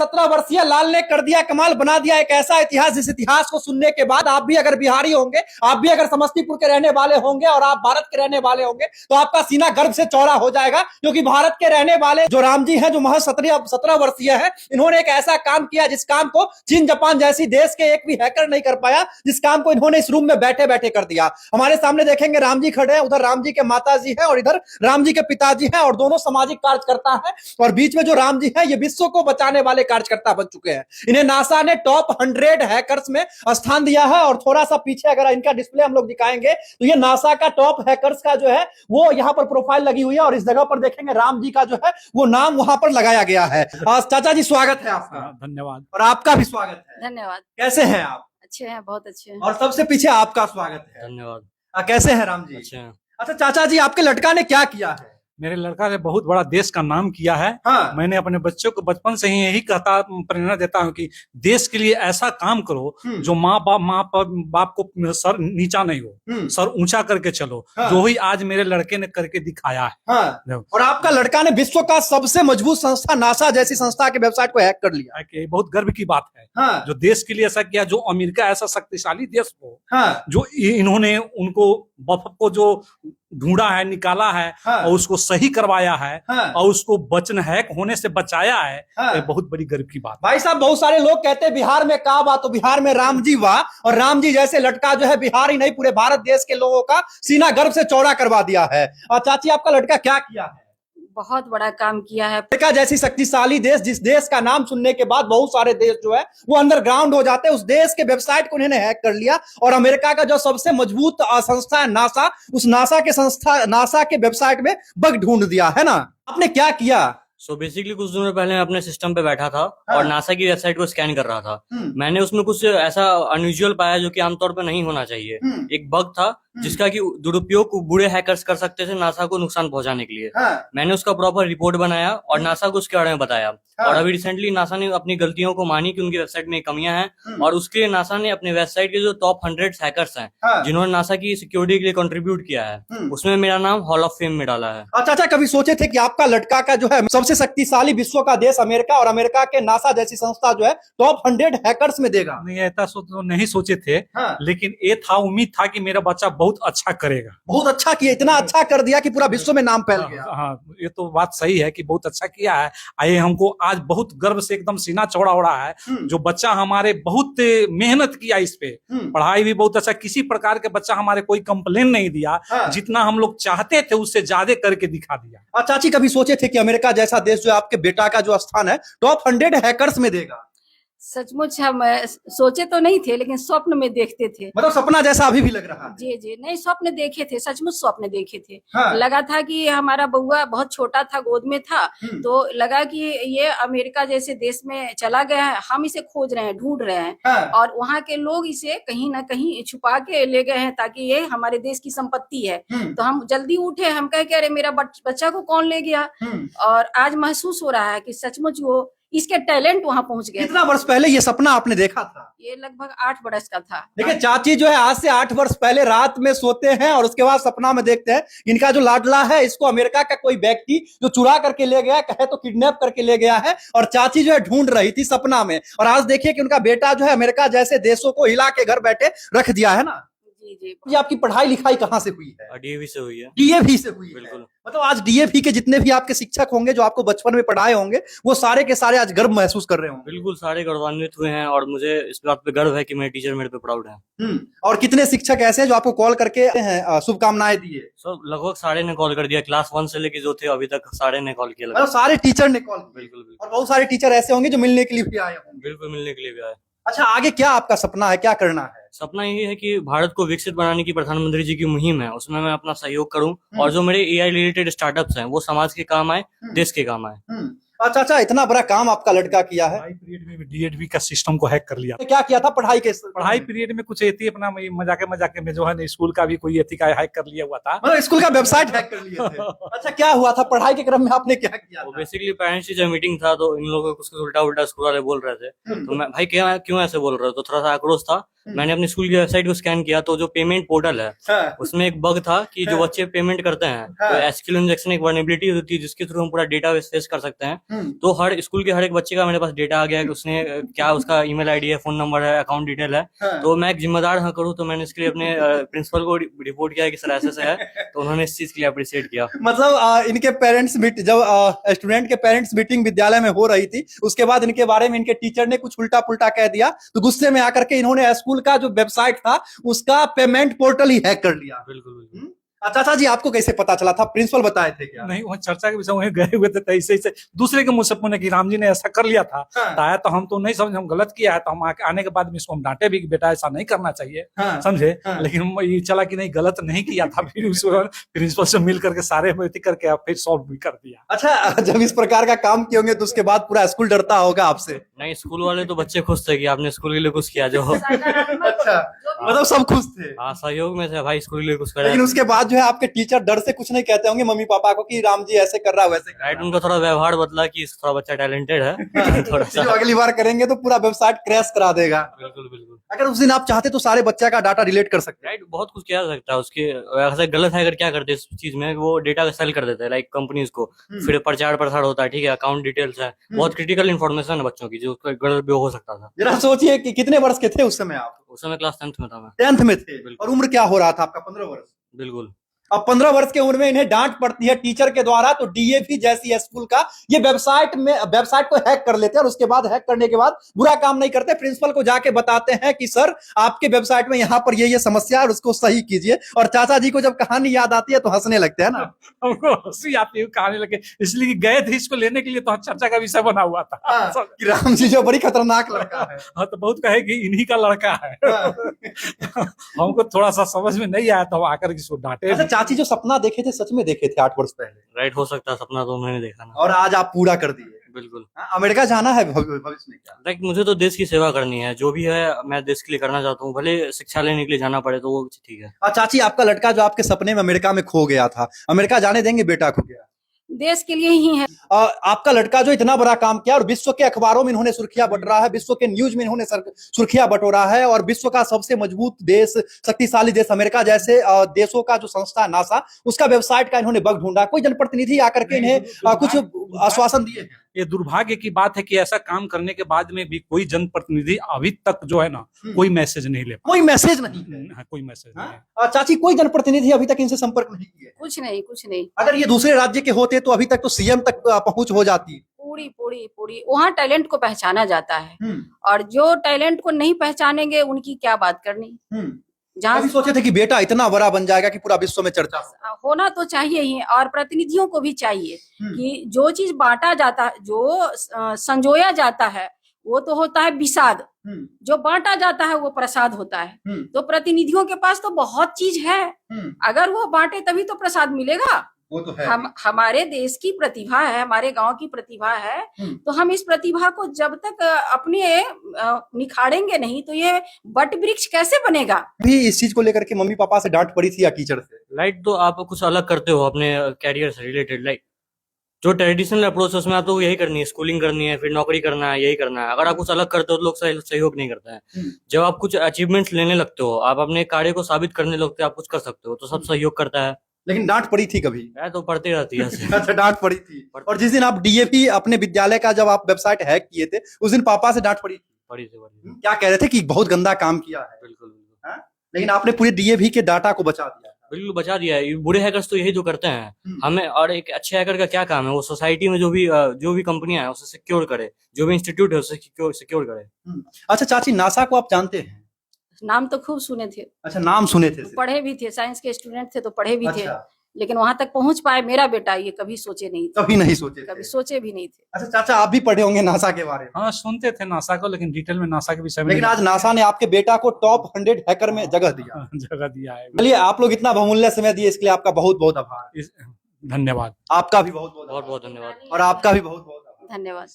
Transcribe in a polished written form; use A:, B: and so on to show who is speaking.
A: 17 वर्षीय लाल ने कर दिया कमाल, बना दिया एक ऐसा इतिहास जिस इतिहास को सुनने के बाद आप भी अगर बिहारी होंगे, आप भी अगर समस्तीपुर के रहने वाले होंगे और आप भारत के रहने वाले होंगे तो आपका सीना गर्व से चौड़ा हो जाएगा। क्योंकि भारत के रहने वाले जो राम जी हैं, जो महज 17 वर्षीय है, इन्होंने एक ऐसा काम किया जिस काम को चीन जापान जैसी देश के एक भी हैकर नहीं कर पाया, जिस काम को इन्होंने इस रूम में बैठे बैठे कर दिया। हमारे सामने देखेंगे राम जी खड़े हैं, उधर राम जी के माता जी है और इधर राम जी के पिताजी हैं और दोनों सामाजिक कार्यकर्ता है और बीच में जो राम जी है ये विश्व को बचाने वाले कार्यकर्ता बन चुके हैं। इन्हें नासा ने टॉप 100 हैकर्स में स्थान दिया है और थोड़ा सा पीछे अगर इनका डिस्प्ले हम लोग दिखाएंगे तो ये नासा का टॉप हैकर्स का जो है वो यहाँ पर प्रोफाइल लगी हुई है और इस जगह पर देखेंगे राम जी का जो है वो नाम वहां पर लगाया गया है। चाचा जी स्वागत है आपका।
B: धन्यवाद।
A: और आपका भी स्वागत है।
C: धन्यवाद।
A: कैसे हैं आप?
C: अच्छे हैं, बहुत अच्छे हैं।
A: और सबसे पीछे आपका स्वागत है।
B: धन्यवाद।
A: कैसे हैं राम जी?
B: अच्छे हैं।
A: अच्छा चाचा जी, आपके लड़का ने क्या किया है?
B: मेरे लड़का ने बहुत बड़ा देश का नाम किया है।
A: हाँ।
B: मैंने अपने बच्चों को बचपन से ही यही कहता प्रेरणा देता हूँ कि देश के लिए ऐसा काम करो जो माँ बाप को सर नीचा नहीं हो, सर ऊंचा करके चलो।
A: हाँ।
B: जो ही आज मेरे लड़के ने करके दिखाया है।
A: हाँ। और आपका लड़का ने विश्व का सबसे मजबूत संस्था नासा जैसी संस्था के वेबसाइट को हैक कर लिया।
B: कि बहुत गर्व की बात है।
A: हाँ।
B: जो देश के लिए ऐसा किया, जो अमेरिका ऐसा शक्तिशाली देश को,
A: हाँ।
B: जो इन्होंने उनको बफर को जो ढूंढा है, निकाला है।
A: हाँ।
B: और उसको सही करवाया है।
A: हाँ।
B: और उसको हैक होने से बचाया है।
A: हाँ।
B: ये बहुत बड़ी गर्व की बात।
A: भाई साहब, बहुत सारे लोग कहते हैं बिहार में का बात, तो बिहार में राम जी वाह, और राम जी जैसे लड़का जो है बिहार ही नहीं पूरे भारत देश के लोगों का सीना गर्व से चौड़ा करवा दिया है। और चाची, आपका लड़का क्या किया है?
C: बहुत बड़ा काम किया है।
A: अमेरिका जैसी शक्तिशाली देश, जिस देश का नाम सुनने के बाद बहुत सारे देश जो है वो अंडरग्राउंड हो जाते हैं, उस देश के वेबसाइट को उन्होंने हैक कर लिया। और अमेरिका का जो सबसे मजबूत संस्था है नासा, उस नासा के वेबसाइट में बग ढूंढ दिया है ना। आपने क्या किया?
D: बेसिकली कुछ दिनों पहले मैं अपने सिस्टम पे बैठा था।
A: हाँ।
D: और नासा की वेबसाइट को स्कैन कर रहा था। मैंने उसमें कुछ ऐसा अनयूजुअल पाया जो कि आमतौर पर नहीं होना चाहिए। एक बग था जिसका कि दुरुपयोग बूढ़े हैकर्स कर सकते थे नासा को नुकसान पहुंचाने के लिए।
A: हाँ।
D: मैंने उसका प्रॉपर रिपोर्ट बनाया और नासा को उसके बारे में बताया।
A: हाँ।
D: और अभी रिसेंटली नासा ने अपनी गलतियों को मानी कि उनकी वेबसाइट में कमियां हैं और उसके लिए नासा ने अपने वेबसाइट के जो टॉप 100 हैकर्स हैं,
A: हाँ।
D: जिन्होंने नासा की सिक्योरिटी के लिए कंट्रीब्यूट किया है, उसमें मेरा नाम हॉल ऑफ फेम में डाला है।
A: अच्छा, कभी सोचे थे कि आपका लड़का का जो है सबसे शक्तिशाली विश्व का देश अमेरिका और अमेरिका के नासा जैसी संस्था जो है टॉप 100 हैकर्स में देगा?
B: नहीं, ऐसा तो नहीं सोचे थे।
A: हाँ।
B: लेकिन ये था, उम्मीद था कि मेरा बच्चा बहुत अच्छा करेगा।
A: बहुत अच्छा किया, इतना अच्छा कर दिया कि पूरा विश्व में नाम फैल गया।
B: हाँ, ये तो बात सही है कि बहुत अच्छा किया है। आइए, हमको आज बहुत गर्व से एकदम सीना चौड़ा हो रहा है। जो बच्चा हमारे बहुत मेहनत किया इस पे, पढ़ाई भी बहुत अच्छा, किसी प्रकार के बच्चा हमारे कोई कंप्लेन नहीं दिया।
A: हाँ।
B: जितना हम लोग चाहते थे उससे ज्यादा करके दिखा दिया।
A: और चाची, कभी सोचे थे कि अमेरिका जैसा देश जो आपके बेटा का जो स्थान है टॉप 100 हैकर्स में देगा?
C: सचमुच हम सोचे तो नहीं थे, लेकिन स्वप्न में देखते थे।
A: मतलब सपना जैसा अभी भी लग रहा है?
C: जी जी, नहीं, स्वप्न देखे थे, सचमुच स्वप्न देखे थे।
A: हाँ।
C: लगा था कि हमारा बउआ बहुत छोटा था, गोद में था, तो लगा कि ये अमेरिका जैसे देश में चला गया है, हम इसे खोज रहे हैं, ढूंढ रहे हैं।
A: हाँ। और
C: वहाँ के लोग इसे कहीं ना कहीं छुपा के ले गए हैं ताकि ये हमारे देश की संपत्ति है। तो हम जल्दी उठे, हम कहे कि अरे मेरा बच्चा को कौन ले गया। और आज महसूस हो रहा है कि सचमुच वो इसके टैलेंट वहां पहुंच गए।
A: कितना वर्ष पहले ये सपना आपने देखा था?
C: ये लगभग 8 बरस का था।
A: देखिए, चाची जो है आज से 8 वर्ष पहले रात में सोते हैं और उसके बाद सपना में देखते हैं इनका जो लाडला है इसको अमेरिका का कोई व्यक्ति जो चुरा करके ले गया, कहे तो किडनैप करके ले गया है, और चाची जो है ढूंढ रही थी सपना में। और आज देखिए कि उनका बेटा जो है अमेरिका जैसे देशों को हिला के घर बैठे रख दिया है ना।
C: जी जी।
A: ये आपकी पढ़ाई लिखाई कहाँ से हुई है?
D: डीएवी से हुई है।
A: डीएवी से हुई है?
D: बिल्कुल।
A: मतलब आज डीएवी के जितने भी आपके शिक्षक होंगे जो आपको बचपन में पढ़ाए होंगे वो सारे के सारे आज गर्व महसूस कर रहे होंगे।
D: बिल्कुल, सारे गौरवान्वित हुए हैं और मुझे इस बात पे गर्व है कि मेरे टीचर मेरे पे प्राउड है।
A: और कितने शिक्षक ऐसे हैं जो आपको कॉल करके शुभकामनाएं दिए?
D: लगभग सारे ने कॉल कर दिया, क्लास 1 से लेके जो थे अभी तक सारे ने कॉल किया।
A: मतलब सारे टीचर ने कॉल किया?
D: बिल्कुल बिल्कुल।
A: और बहुत सारे टीचर ऐसे होंगे जो मिलने के लिए भी आए होंगे?
D: बिल्कुल, मिलने के लिए भी आए।
A: अच्छा, आगे क्या आपका सपना है, क्या करना है?
D: सपना यही है कि भारत को विकसित बनाने की प्रधानमंत्री जी की मुहिम है, उसमें मैं अपना सहयोग करूं और जो मेरे एआई रिलेटेड स्टार्टअप्स हैं वो समाज के काम आए, देश के काम आए।
A: अच्छा, इतना बड़ा काम आपका लड़का किया है।
B: पढ़ाई पीरियड में डीएडवी का सिस्टम को हैक कर लिया।
A: क्या किया था पढ़ाई
B: पीरियड में कुछ एथी अपना मजाके में जो है ना, स्कूल का भी कोई एथी का हैक कर लिया हुआ था।
A: मतलब स्कूल का वेबसाइट हैक कर लिए थे? अच्छा, क्या हुआ था पढ़ाई के क्रम में, आपने क्या किया?
D: वो बेसिकली पेरेंट्स टीचर मीटिंग था, तो इन लोगों को कुछ उल्टा स्कूल वाले बोल रहे थे। तो मैं, भाई क्यों ऐसे बोल रहे हो, तो थोड़ा सा आक्रोश था। मैंने अपनी स्कूल की वेबसाइट को स्कैन किया तो जो पेमेंट पोर्टल है उसमें एक बग था कि जो बच्चे पेमेंट करते हैं तो एसक्यूएल इंजेक्शन एक वर्नेबिलिटी होती है जिसके थ्रू हम पूरा डेटाबेस फेस कर सकते हैं तो हर स्कूल के हर एक बच्चे का मेरे पास डेटा आ गया है कि उसने क्या उसका ईमेल आईडी है, फोन नंबर है, अकाउंट डिटेल है। तो मैं एक जिम्मेदार हाँ करूँ तो मैंने इसके लिए अपने प्रिंसिपल को रिपोर्ट किया कि सर ऐसे है, तो उन्होंने इस चीज के लिए अप्रिशिएट किया।
A: मतलब इनके पेरेंट्स जब स्टूडेंट के पेरेंट्स मीटिंग विद्यालय में हो रही थी, उसके बाद इनके बारे में इनके टीचर ने कुछ उल्टा पुल्टा कह दिया, तो गुस्से में आकर के इन्होंने स्कूल का जो वेबसाइट था उसका पेमेंट पोर्टल ही हैक कर लिया।
D: बिल्कुल बिल्कुल।
A: चाचा जी आपको कैसे पता चला था? प्रिंसिपल बताए थे क्या?
B: नहीं, वहाँ चर्चा के विषय वहीं गए हुए थे, तो ऐसे ऐसे दूसरे के मुंह से पुणे कि राम जी ने ऐसा कर लिया था।
A: हाँ।
B: तो आया तो हम तो नहीं समझे, हम गलत किया है, तो हम आने के बाद में इसको हम डांटे भी कि बेटा ऐसा नहीं करना चाहिए।
A: हाँ।
B: समझे?
A: हाँ।
B: लेकिन ये चला कि नहीं गलत नहीं किया था, फिर उसको प्रिंसिपल से मिल करके सारे मिलती करके फिर सॉल्व भी कर दिया।
A: अच्छा, जब इस प्रकार का काम किए होंगे तो उसके बाद पूरा स्कूल डरता होगा आपसे?
D: नहीं, स्कूल वाले तो बच्चे खुश थे कि आपने स्कूल के लिए कुछ किया। जो
A: अच्छा, मतलब सब खुश थे।
D: हाँ, सहयोग में थे भाई, स्कूल के लिए कुछ करा।
A: लेकिन उसके बाद जो है आपके टीचर डर से कुछ नहीं कहते होंगे मम्मी पापा को कि राम जी ऐसे कर रहा है वैसे कर रहा है?
D: राइट, उनका थोड़ा व्यवहार बदला कि थोड़ा बच्चा टैलेंटेड है। थोड़ा सा
A: जो अगली बार करेंगे तो पूरा वेबसाइट क्रैश करा देगा।
D: बिल्कुल बिल्कुल।
A: अगर उस दिन आप चाहते तो सारे बच्चा का डाटा डिलीट कर सकते हैं।
D: राइट, बहुत कुछ किया जा सकता है उसके। ऐसा गलत है अगर क्या करते हैं इस चीज में, वो डेटा सेल कर देते हैं लाइक कंपनीज को, फिर प्रचार प्रसार होता है। ठीक है, अकाउंट डिटेल्स है, बहुत क्रिटिकल इन्फॉर्मेशन है बच्चों की, जो उसका गलत भी हो सकता था।
A: जरा सोचिए कि कितने वर्ष के थे उस समय आप?
D: उस समय क्लास 10th में था मैं।
A: 10th में थे।
D: बिल्कुल।
A: और उम्र क्या हो रहा था आपका? 15 वर्ष।
D: बिल्कुल।
A: अब 15 वर्ष की उम्र में इन्हें डांट पड़ती है टीचर के द्वारा, तो डीएवी जैसी स्कूल का ये वेबसाइट को हैक कर लेते हैं और उसके बाद हैक करने के बाद बुरा काम नहीं करते, प्रिंसिपल को जाके बताते हैं कि सर आपके वेबसाइट में यहाँ पर ये समस्या है और उसको सही कीजिए। और चाचा जी को जब कहानी याद आती है तो हंसने लगते हैं ना।
B: हमको हंसी आती है कहानी लगे, इसलिए गए थे इसको लेने के लिए, तो चर्चा का विषय बना हुआ था
A: कि राम जी जो बड़ी खतरनाक लड़का है।
B: हाँ, तो बहुत कहे कि इन्हीं का लड़का है। हमको थोड़ा सा समझ में नहीं आया, तो हम आकर इसको डांटे।
A: अच्छा, चाची जो सपना देखे थे सच में देखे थे 8 वर्ष पहले?
D: राइट, हो सकता है सपना तो मैंने देखा ना।
A: और आज आप पूरा कर दिए।
D: बिल्कुल।
A: अमेरिका जाना है भविष्य में क्या?
D: लाइक मुझे तो देश की सेवा करनी है, जो भी है मैं देश के लिए करना चाहता हूँ, भले शिक्षा लेने के लिए जाना पड़े तो वो ठीक है।
A: चाची आपका लड़का जो आपके सपने में अमेरिका में खो गया था, अमेरिका जाने देंगे बेटा खो गया?
C: देश के लिए ही है।
A: आपका लड़का जो इतना बड़ा काम किया और विश्व के अखबारों में इन्होंने सुर्खियां बटोरा है, विश्व के न्यूज में इन्होंने सुर्खियां बटोरा है, और विश्व का सबसे मजबूत देश, शक्तिशाली देश अमेरिका जैसे देशों का जो संस्था नासा, उसका वेबसाइट का इन्होंने बग ढूंढा। कोई जनप्रतिनिधि आकर के इन्हें कुछ आश्वासन दिए?
B: ये दुर्भाग्य की बात है कि ऐसा काम करने के बाद में भी कोई जनप्रतिनिधि अभी तक जो है ना कोई मैसेज नहीं ले
A: कोई मैसेज नहीं है?
B: कोई मैसेज नहीं है।
A: चाची कोई जनप्रतिनिधि अभी तक इनसे संपर्क नहीं किया?
C: कुछ नहीं, कुछ नहीं।
A: अगर ये दूसरे राज्य के होते तो अभी तक तो सीएम तक पहुंच हो जाती।
C: पूरी वहाँ टैलेंट को पहचाना जाता है, और जो टैलेंट को नहीं पहचानेंगे उनकी क्या बात करनी।
A: जहाँ सोचे थे कि बेटा इतना बड़ा बन जाएगा कि पूरा विश्व में चर्चा
C: होना तो चाहिए ही, और प्रतिनिधियों को भी चाहिए कि जो चीज बांटा जाता है, जो संजोया जाता है वो तो होता है विषाद, जो बांटा जाता है वो प्रसाद होता है। तो प्रतिनिधियों के पास तो बहुत चीज है, अगर वो बांटे तभी तो प्रसाद मिलेगा।
A: वो तो है।
C: हमारे देश की प्रतिभा है, हमारे गांव की प्रतिभा है, तो हम इस प्रतिभा को जब तक अपने निखारेंगे नहीं तो ये बट वृक्ष कैसे बनेगा।
A: भी इस चीज को लेकर के मम्मी पापा से डांट पड़ी थी या टीचर से?
D: लाइक तो आप कुछ अलग करते हो अपने कैरियर से रिलेटेड, लाइक जो ट्रेडिशनल अप्रोच है उसमें आप तो यही करनी है, स्कूलिंग करनी है, फिर नौकरी करना है, यही करना है। अगर आप कुछ अलग करते हो तो लोग सहयोग नहीं करते हैं। जब आप कुछ अचीवमेंट्स लेने लगते हो, आप अपने कार्य को साबित करने लगते हो, आप कुछ कर सकते हो, तो सब सहयोग करता है।
A: लेकिन डांट पड़ी थी कभी?
D: मैं तो पढ़ती रहती है।
A: अच्छा, डांट पड़ी थी। और जिस दिन आप डीएवी अपने विद्यालय का जब आप वेबसाइट हैक किए थे उस दिन पापा से डांट पड़ी थी?
D: पढ़ी।
A: क्या कह रहे थे? कि बहुत गंदा काम किया है।
D: बिल्कुल।
A: लेकिन आपने पूरे डीएवी के डाटा को बचा दिया।
D: बिल्कुल बचा दिया है। बुरे हैकर्स तो यही तो करते हैं हमें। और एक अच्छे हैकर का क्या काम है, वो सोसाइटी में जो भी कंपनियां है उसे सिक्योर करे, जो भी इंस्टीट्यूट है उसे सिक्योर करे।
A: अच्छा चाची, नासा को आप जानते हैं?
C: नाम तो खूब सुने थे।
A: अच्छा, नाम सुने थे?
C: पढ़े भी थे, साइंस के स्टूडेंट थे तो पढ़े भी थे,
A: अच्छा।
C: लेकिन वहां तक पहुंच पाए मेरा बेटा ये कभी सोचे नहीं थे।
A: कभी नहीं सोचे?
C: कभी सोचे भी नहीं थे।
A: अच्छा चाचा, आप भी पढ़े होंगे नासा के बारे में?
B: हाँ, सुनते थे नासा को, लेकिन डिटेल में नासा के विषय में
A: लेकिन आज नासा ने आपके बेटा को टॉप 100 हैकर में जगह दिया
B: है।
A: चलिए, आप लोग इतना बहुमूल्य समय दिए इसके लिए आपका बहुत बहुत आभार।
B: धन्यवाद।
A: आपका भी बहुत बहुत
D: धन्यवाद।
A: और आपका भी बहुत बहुत
C: धन्यवाद।